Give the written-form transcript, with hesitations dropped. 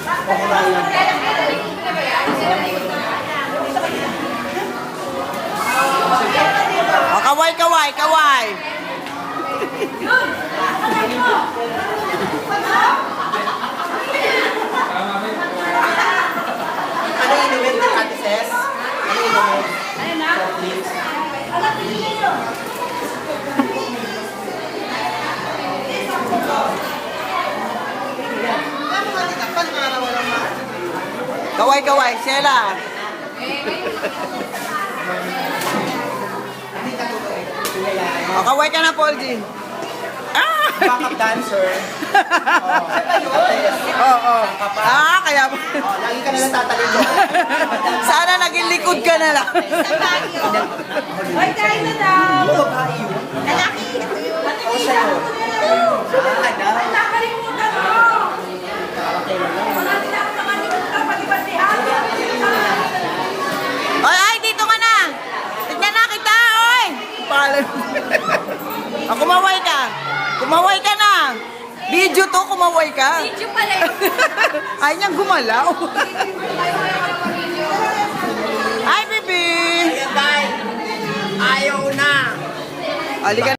O, kaway, kaway, kaway. Ano inumin ng Ate Ses? Ano inumin? Ano na? Please. Kaway, kaway, Sheila. O, kaway ka na, Paul G. Ah! Backup dancer. Oo. Ah, kaya mo. Lagi ka nalang tatalin doon. Sana naging likod ka na lang. Hoy, kain na daw! Babae yun. Lalaki! O siya yun. Ay, nakalimutan mo! Mga nakalimutan, pati-patihan! Oy, ay, dito ka na. Tignan na kita, oy. Pala. O, kumaway ka. Kumaway ka na. Video to, kumaway ka. Video pala yun. Ay, niyang gumalaw. Ay, baby. Ayaw na. Halika